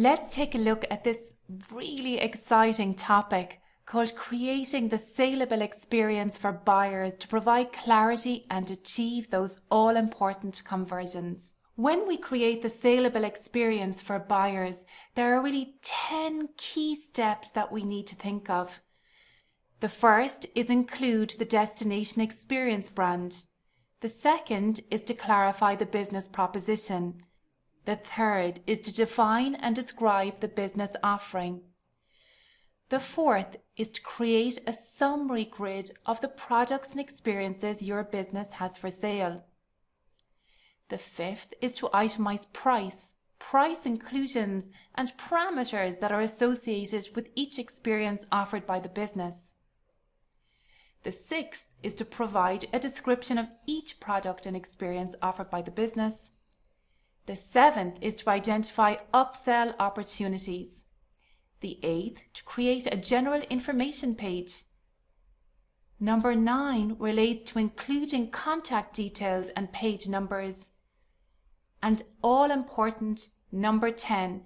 Let's take a look at this really exciting topic called creating the saleable experience for buyers to provide clarity and achieve those all-important conversions. When we create the saleable experience for buyers, there are really 10 key steps that we need to think of. The first is include the destination experience brand. The second is to clarify the business proposition. The third is to define and describe the business offering. The fourth is to create a summary grid of the products and experiences your business has for sale. The fifth is to itemize price inclusions and parameters that are associated with each experience offered by the business. The sixth is to provide a description of each product and experience offered by the business. The seventh is to identify upsell opportunities. The eighth, to create a general information page. Number 9 relates to including contact details and page numbers. And all important, number 10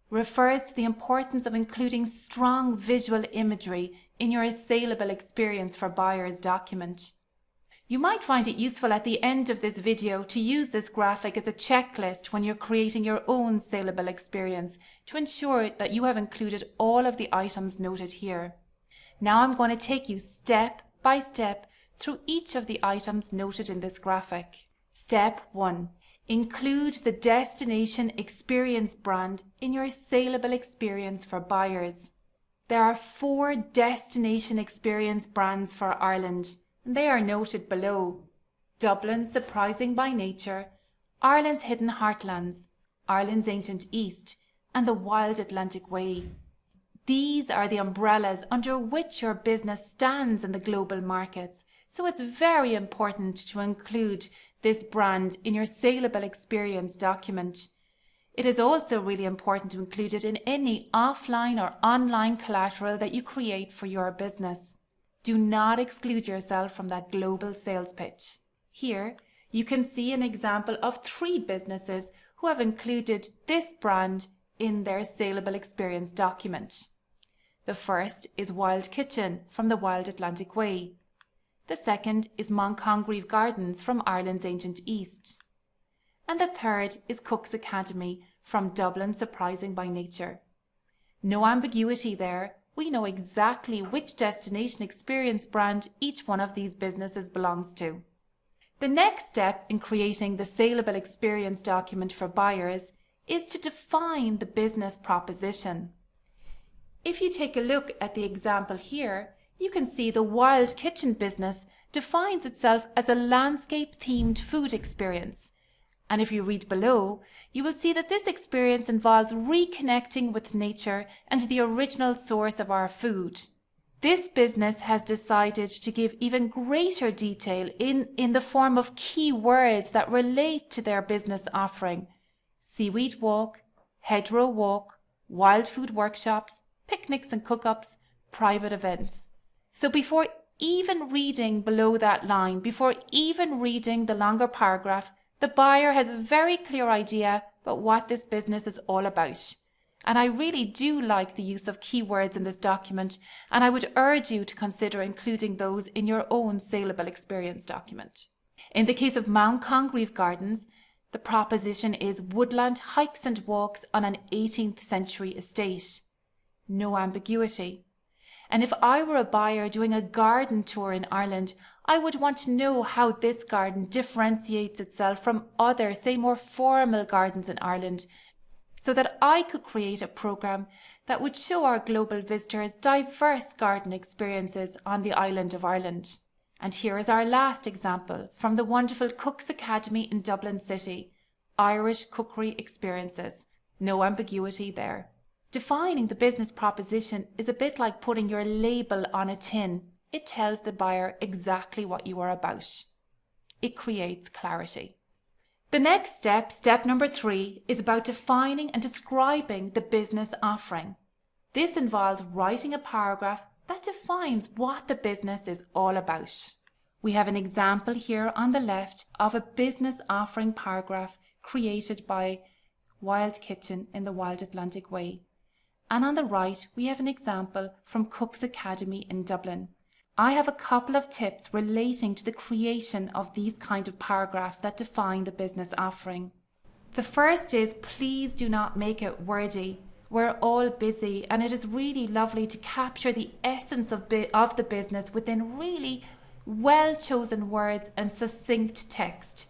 refers to the importance of including strong visual imagery in your saleable experience for buyers document. You might find it useful at the end of this video to use this graphic as a checklist when you're creating your own saleable experience to ensure that you have included all of the items noted here. Now I'm going to take you step by step through each of the items noted in this graphic. Step 1. Include the destination experience brand in your saleable experience for buyers. There are 4 destination experience brands for Ireland. They are noted below: Dublin Surprising by Nature, Ireland's Hidden Heartlands, Ireland's Ancient East, and the Wild Atlantic Way. These are the umbrellas under which your business stands in the global markets, so it's very important to include this brand in your saleable experience document. It is also really important to include it in any offline or online collateral that you create for your business. Do not exclude yourself from that global sales pitch. Here, you can see an example of 3 businesses who have included this brand in their saleable experience document. The first is Wild Kitchen from the Wild Atlantic Way. The second is Congreve Gardens from Ireland's Ancient East. And the third is Cook's Academy from Dublin Surprising by Nature. No ambiguity there. We know exactly which destination experience brand each one of these businesses belongs to. The next step in creating the saleable experience document for buyers is to define the business proposition. If you take a look at the example here, you can see the Wild Kitchen business defines itself as a landscape-themed food experience. And if you read below, you will see that this experience involves reconnecting with nature and the original source of our food. This business has decided to give even greater detail in the form of keywords that relate to their business offering: seaweed walk, hedgerow walk, wild food workshops, picnics and cook-ups, private events. So before even reading below that line, before even reading the longer paragraph, the buyer has a very clear idea about what this business is all about. And I really do like the use of keywords in this document, and I would urge you to consider including those in your own saleable experience document. In the case of Congreve Gardens, the proposition is woodland hikes and walks on an 18th century estate. No ambiguity. And if I were a buyer doing a garden tour in Ireland, I would want to know how this garden differentiates itself from other, say, more formal gardens in Ireland, so that I could create a programme that would show our global visitors diverse garden experiences on the island of Ireland. And here is our last example from the wonderful Cook's Academy in Dublin City: Irish cookery experiences. No ambiguity there. Defining the business proposition is a bit like putting your label on a tin. It tells the buyer exactly what you are about. It creates clarity. The next step, step number 3, is about defining and describing the business offering. This involves writing a paragraph that defines what the business is all about. We have an example here on the left of a business offering paragraph created by Wild Kitchen in the Wild Atlantic Way. And on the right, we have an example from Cook's Academy in Dublin. I have a couple of tips relating to the creation of these kind of paragraphs that define the business offering. The first is, please do not make it wordy. We're all busy, and it is really lovely to capture the essence of the business within really well-chosen words and succinct text.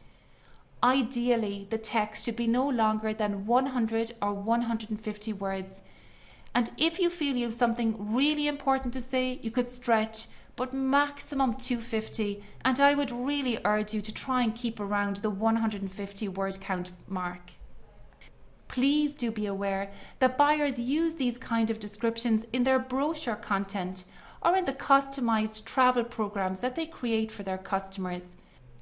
Ideally, the text should be no longer than 100 or 150 words. And if you feel you have something really important to say, you could stretch, but maximum 250. And I would really urge you to try and keep around the 150 word count mark. Please do be aware that buyers use these kind of descriptions in their brochure content or in the customized travel programs that they create for their customers.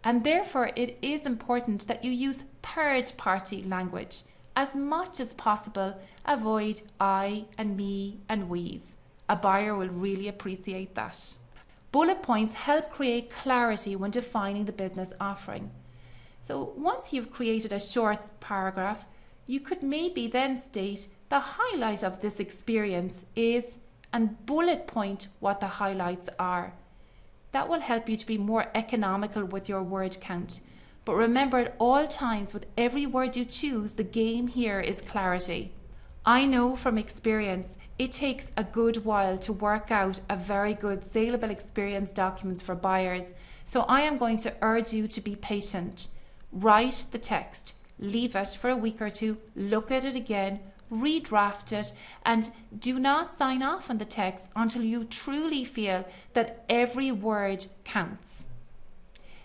And therefore, it is important that you use third-party language. As much as possible, avoid I and me and we's. A buyer will really appreciate that. Bullet points help create clarity when defining the business offering. So once you've created a short paragraph, you could maybe then state the highlight of this experience is, and bullet point what the highlights are. That will help you to be more economical with your word count. But remember, at all times, with every word you choose, the game here is clarity. I know from experience, it takes a good while to work out a very good saleable experience documents for buyers. So I am going to urge you to be patient. Write the text, leave it for a week or two, look at it again, redraft it, and do not sign off on the text until you truly feel that every word counts.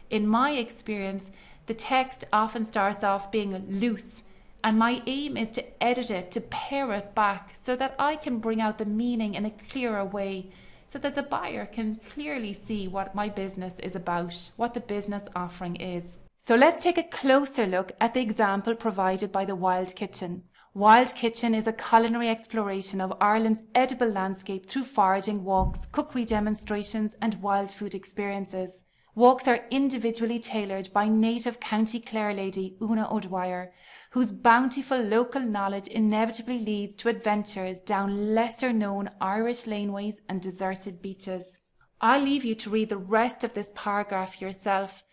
In my experience, the text often starts off being loose, and my aim is to edit it, to pare it back so that I can bring out the meaning in a clearer way, so that the buyer can clearly see what my business is about, what the business offering is. So let's take a closer look at the example provided by the Wild Kitchen. Wild Kitchen is a culinary exploration of Ireland's edible landscape through foraging walks, cookery demonstrations and wild food experiences. Walks are individually tailored by native County Clare lady Una O'Dwyer, whose bountiful local knowledge inevitably leads to adventures down lesser-known Irish laneways and deserted beaches. I'll leave you to read the rest of this paragraph yourself,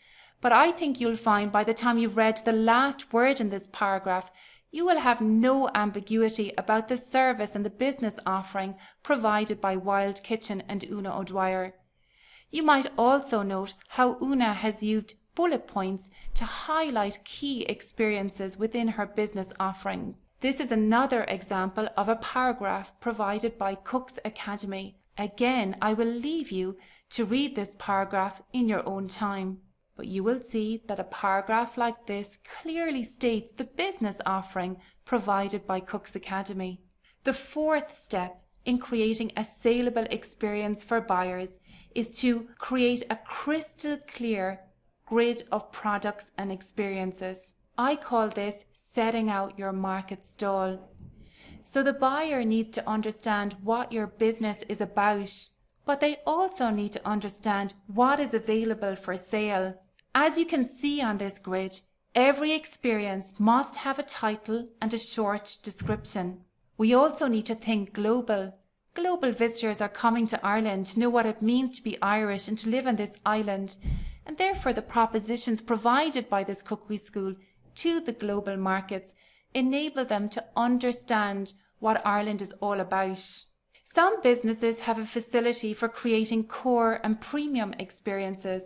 but I think you'll find by the time you've read the last word in this paragraph, you will have no ambiguity about the service and the business offering provided by Wild Kitchen and Una O'Dwyer. You might also note how Una has used bullet points to highlight key experiences within her business offering. This is another example of a paragraph provided by Cook's Academy. Again, I will leave you to read this paragraph in your own time. But you will see that a paragraph like this clearly states the business offering provided by Cook's Academy. The fourth step in creating a saleable experience for buyers is to create a crystal clear grid of products and experiences. I call this setting out your market stall. So the buyer needs to understand what your business is about, but they also need to understand what is available for sale. As you can see on this grid, every experience must have a title and a short description. We also need to think global. Global visitors are coming to Ireland to know what it means to be Irish and to live on this island, and therefore the propositions provided by this cookery school to the global markets enable them to understand what Ireland is all about. Some businesses have a facility for creating core and premium experiences.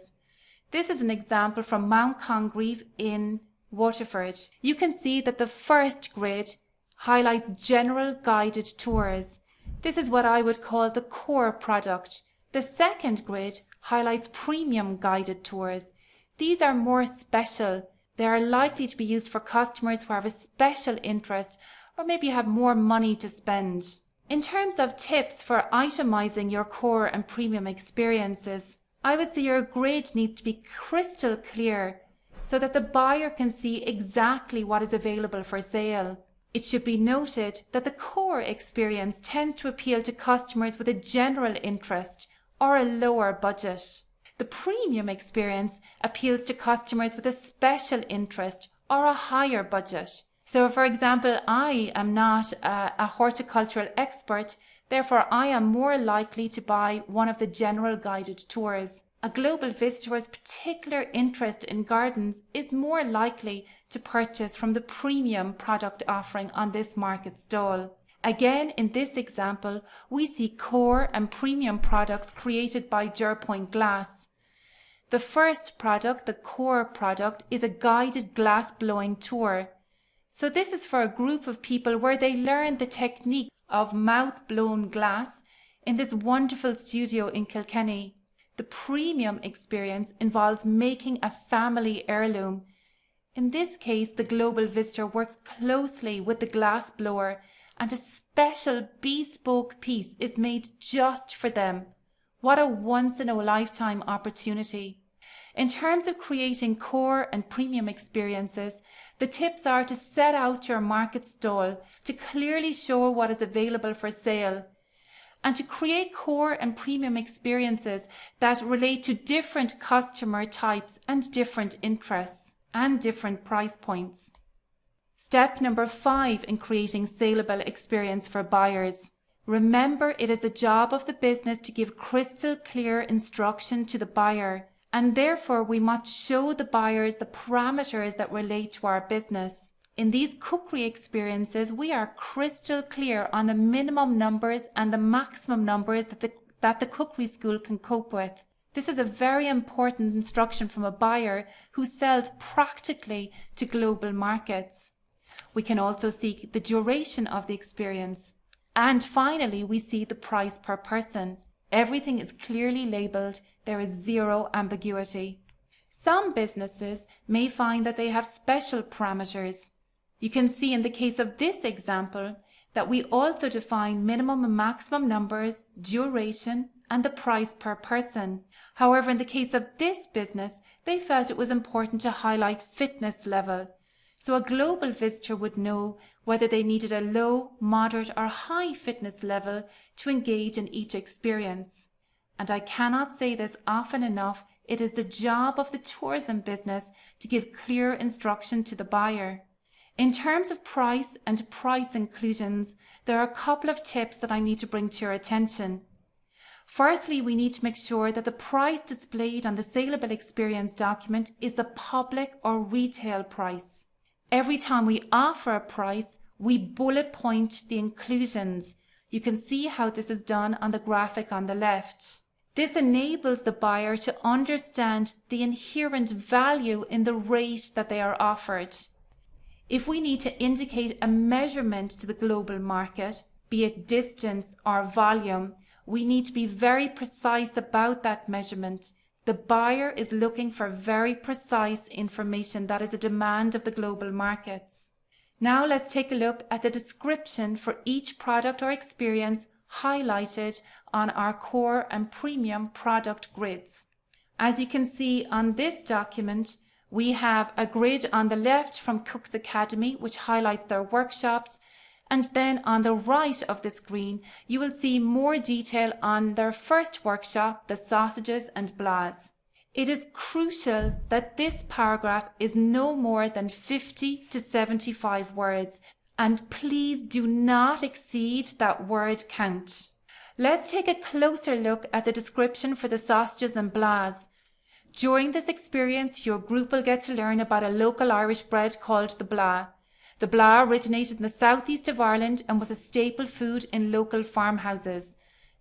This is an example from Mount Congreve in Waterford. You can see that the first grid highlights general guided tours. This is what I would call the core product. The second grid highlights premium guided tours. These are more special. They are likely to be used for customers who have a special interest or maybe have more money to spend. In terms of tips for itemizing your core and premium experiences, I would say your grid needs to be crystal clear so that the buyer can see exactly what is available for sale. It should be noted that the core experience tends to appeal to customers with a general interest or a lower budget. The premium experience appeals to customers with a special interest or a higher budget. So for example, I am not a horticultural expert, therefore I am more likely to buy one of the general guided tours. A global visitor with particular interest in gardens is more likely to purchase from the premium product offering on this market stall. Again, in this example, we see core and premium products created by Durpoint Glass. The first product, the core product, is a guided glass blowing tour. So this is for a group of people where they learn the technique of mouth-blown glass in this wonderful studio in Kilkenny. The premium experience involves making a family heirloom. In this case, the global visitor works closely with the glass blower and a special bespoke piece is made just for them. What a once-in-a-lifetime opportunity. In terms of creating core and premium experiences, the tips are to set out your market stall to clearly show what is available for sale, and to create core and premium experiences that relate to different customer types and different interests and different price points. Step number 5 in creating saleable experience for buyers. Remember, it is the job of the business to give crystal clear instruction to the buyer, and therefore we must show the buyers the parameters that relate to our business. In these cookery experiences, we are crystal clear on the minimum numbers and the maximum numbers that the cookery school can cope with. This is a very important instruction from a buyer who sells practically to global markets. We can also see the duration of the experience. And finally, we see the price per person. Everything is clearly labelled. There is zero ambiguity. Some businesses may find that they have special parameters. You can see in the case of this example that we also define minimum and maximum numbers, duration, and the price per person. However, in the case of this business, they felt it was important to highlight fitness level. So a global visitor would know whether they needed a low, moderate, or high fitness level to engage in each experience. And I cannot say this often enough, it is the job of the tourism business to give clear instruction to the buyer. In terms of price and price inclusions, there are a couple of tips that I need to bring to your attention. Firstly, we need to make sure that the price displayed on the saleable experience document is the public or retail price. Every time we offer a price, we bullet point the inclusions. You can see how this is done on the graphic on the left. This enables the buyer to understand the inherent value in the rate that they are offered. If we need to indicate a measurement to the global market, be it distance or volume, we need to be very precise about that measurement. The buyer is looking for very precise information that is a demand of the global markets. Now let's take a look at the description for each product or experience highlighted on our core and premium product grids. As you can see on this document, we have a grid on the left from Cook's Academy, which highlights their workshops. And then on the right of the screen, you will see more detail on their first workshop, the sausages and blahs. It is crucial that this paragraph is no more than 50 to 75 words, and please do not exceed that word count. Let's take a closer look at the description for the sausages and blahs. During this experience, your group will get to learn about a local Irish bread called the blah. The blah originated in the southeast of Ireland and was a staple food in local farmhouses.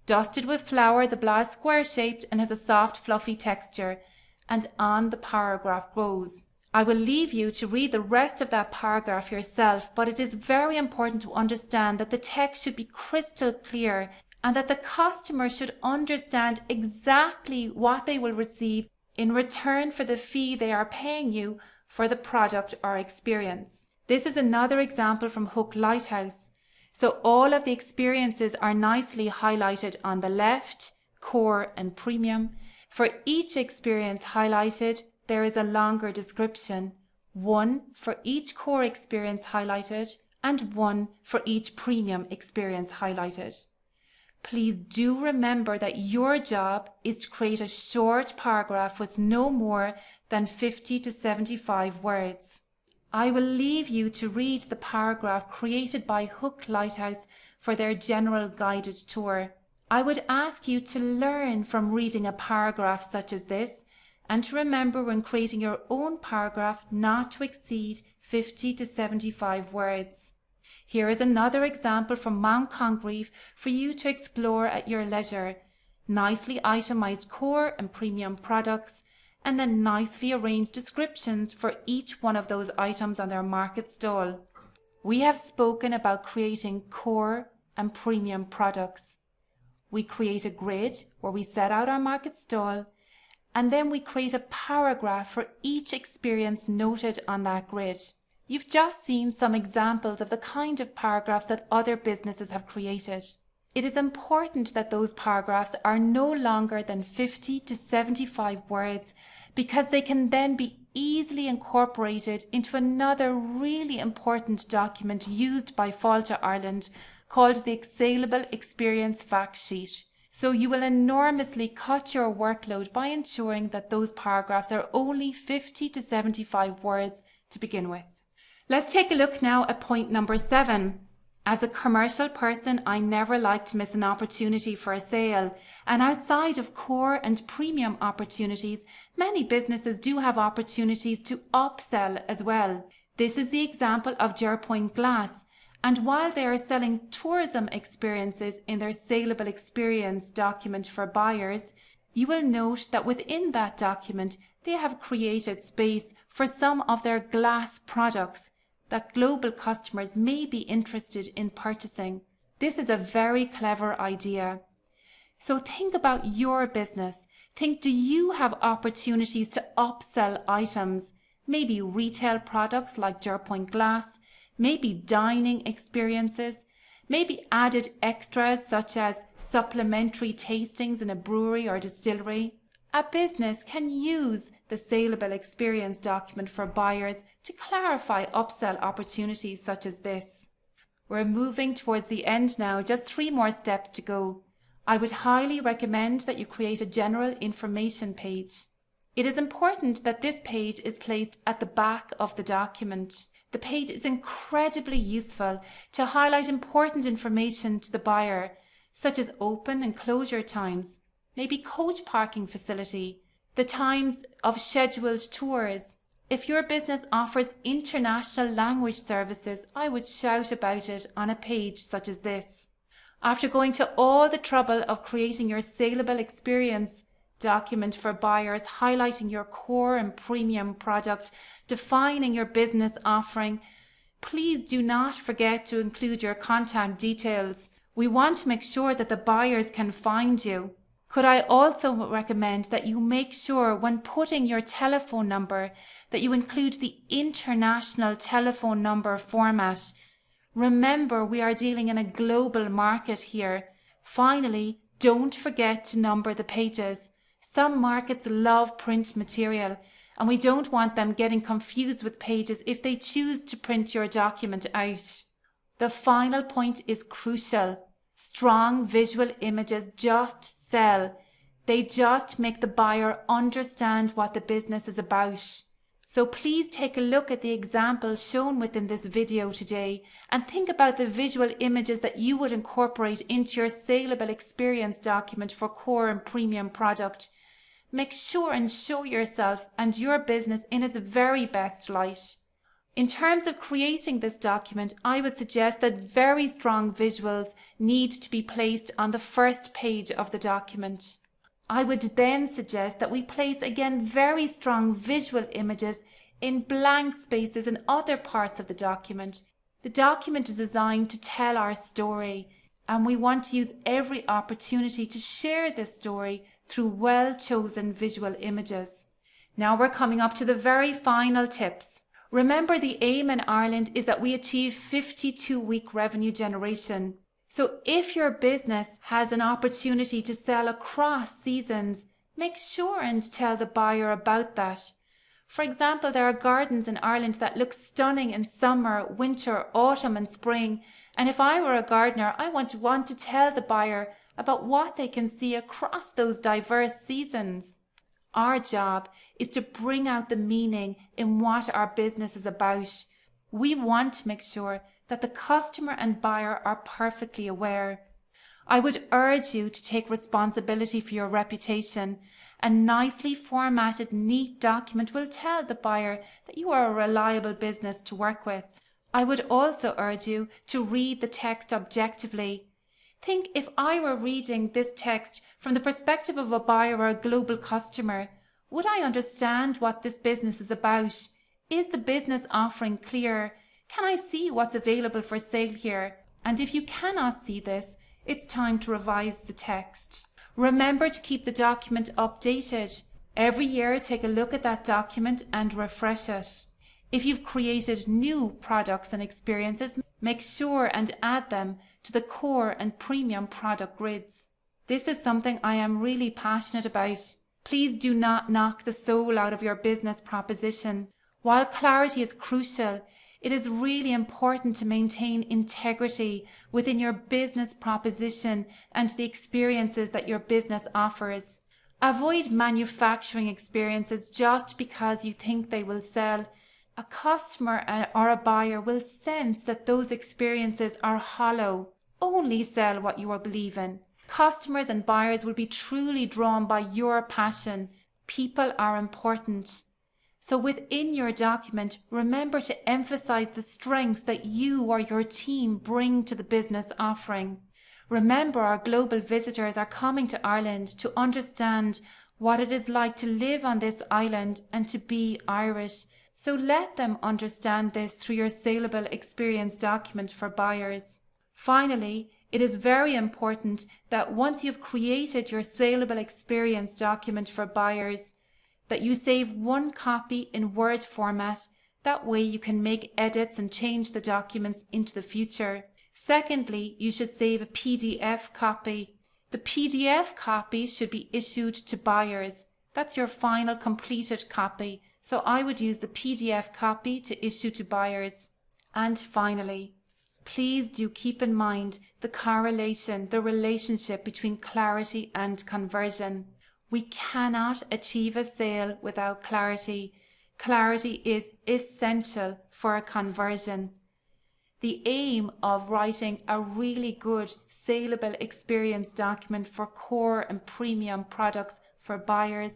Dusted with flour, the blah is square-shaped and has a soft, fluffy texture. And on the paragraph goes. I will leave you to read the rest of that paragraph yourself, but it is very important to understand that the text should be crystal clear and that the customer should understand exactly what they will receive in return for the fee they are paying you for the product or experience. This is another example from Hook Lighthouse. So all of the experiences are nicely highlighted on the left, core and premium. For each experience highlighted, there is a longer description, one for each core experience highlighted and one for each premium experience highlighted. Please do remember that your job is to create a short paragraph with no more than 50 to 75 words. I will leave you to read the paragraph created by Hook Lighthouse for their general guided tour. I would ask you to learn from reading a paragraph such as this, and to remember when creating your own paragraph not to exceed 50 to 75 words. Here is another example from Mount Congreve for you to explore at your leisure. Nicely itemized core and premium products, and then nicely arranged descriptions for each one of those items on their market stall. We have spoken about creating core and premium products. We create a grid where we set out our market stall, and then we create a paragraph for each experience noted on that grid. You've just seen some examples of the kind of paragraphs that other businesses have created. It is important that those paragraphs are no longer than 50 to 75 words, because they can then be easily incorporated into another really important document used by Fáilte Ireland called the Saleable Experience Fact Sheet. So you will enormously cut your workload by ensuring that those paragraphs are only 50 to 75 words to begin with. Let's take a look now at point number 7. As a commercial person, I never like to miss an opportunity for a sale. And outside of core and premium opportunities, many businesses do have opportunities to upsell as well. This is the example of Jerpoint Glass. And while they are selling tourism experiences in their Saleable Experience document for buyers, you will note that within that document, they have created space for some of their glass products that global customers may be interested in purchasing. This is a very clever idea. So think about your business. Think, do you have opportunities to upsell items? Maybe retail products like Jerpoint Glass, maybe dining experiences, maybe added extras such as supplementary tastings in a brewery or distillery. A business can use the Saleable Experience document for buyers to clarify upsell opportunities such as this. We're moving towards the end now, just 3 more steps to go. I would highly recommend that you create a general information page. It is important that this page is placed at the back of the document. The page is incredibly useful to highlight important information to the buyer, such as open and closure times, maybe coach parking facility, the times of scheduled tours. If your business offers international language services, I would shout about it on a page such as this. After going to all the trouble of creating your Saleable Experience document for buyers, highlighting your core and premium product, defining your business offering, please do not forget to include your contact details. We want to make sure that the buyers can find you. Could I also recommend that you make sure when putting your telephone number that you include the international telephone number format? Remember, we are dealing in a global market here. Finally, don't forget to number the pages. Some markets love print material, and we don't want them getting confused with pages if they choose to print your document out. The final point is crucial. Strong visual images just sell. They just make the buyer understand what the business is about. So please take a look at the examples shown within this video today and think about the visual images that you would incorporate into your Saleable Experience document for core and premium product. Make sure and show yourself and your business in its very best light. In terms of creating this document, I would suggest that very strong visuals need to be placed on the first page of the document. I would then suggest that we place again very strong visual images in blank spaces in other parts of the document. The document is designed to tell our story, and we want to use every opportunity to share this story through well-chosen visual images. Now we're coming up to the very final tips. Remember, the aim in Ireland is that we achieve 52-week revenue generation. So if your business has an opportunity to sell across seasons, make sure and tell the buyer about that. For example, there are gardens in Ireland that look stunning in summer, winter, autumn and spring. And if I were a gardener, I would want to tell the buyer about what they can see across those diverse seasons. Our job is to bring out the meaning in what our business is about. We want to make sure that the customer and buyer are perfectly aware. I would urge you to take responsibility for your reputation. A nicely formatted, neat document will tell the buyer that you are a reliable business to work with. I would also urge you to read the text objectively. Think, if I were reading this text from the perspective of a buyer or a global customer, would I understand what this business is about? Is the business offering clear? Can I see what's available for sale here? And if you cannot see this, it's time to revise the text. Remember to keep the document updated. Every year, take a look at that document and refresh it. If you've created new products and experiences, make sure and add them to the core and premium product grids. This is something I am really passionate about. Please do not knock the soul out of your business proposition. While clarity is crucial, it is really important to maintain integrity within your business proposition and the experiences that your business offers. Avoid manufacturing experiences just because you think they will sell. A customer or a buyer will sense that those experiences are hollow. Only sell what you believe in. Customers and buyers will be truly drawn by your passion. People are important. So within your document, remember to emphasize the strengths that you or your team bring to the business offering. Remember, our global visitors are coming to Ireland to understand what it is like to live on this island and to be Irish. So let them understand this through your Saleable experience document for buyers. Finally, it is very important that once you've created your Saleable experience document for buyers, that you save one copy in Word format. That way you can make edits and change the documents into the future. Secondly, you should save a PDF copy. The PDF copy should be issued to buyers. That's your final completed copy. So I would use the PDF copy to issue to buyers. And finally, please do keep in mind the correlation, the relationship between clarity and conversion. We cannot achieve a sale without clarity. Clarity is essential for a conversion. The aim of writing a really good Saleable experience document for core and premium products for buyers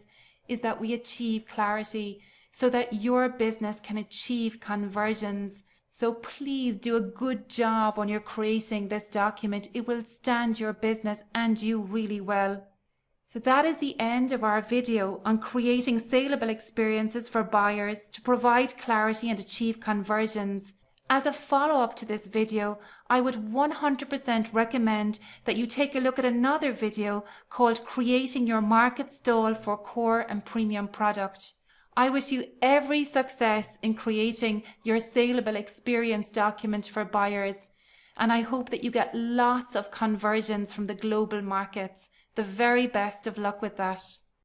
is that we achieve clarity so that your business can achieve conversions. So please do a good job when you're creating this document. It will stand your business and you really well. So that is the end of our video on creating Saleable experiences for buyers to provide clarity and achieve conversions. As a follow-up to this video, I would 100% recommend that you take a look at another video called Creating Your Market Stall for Core and Premium Product. I wish you every success in creating your Saleable experience document for buyers, and I hope that you get lots of conversions from the global markets. The very best of luck with that.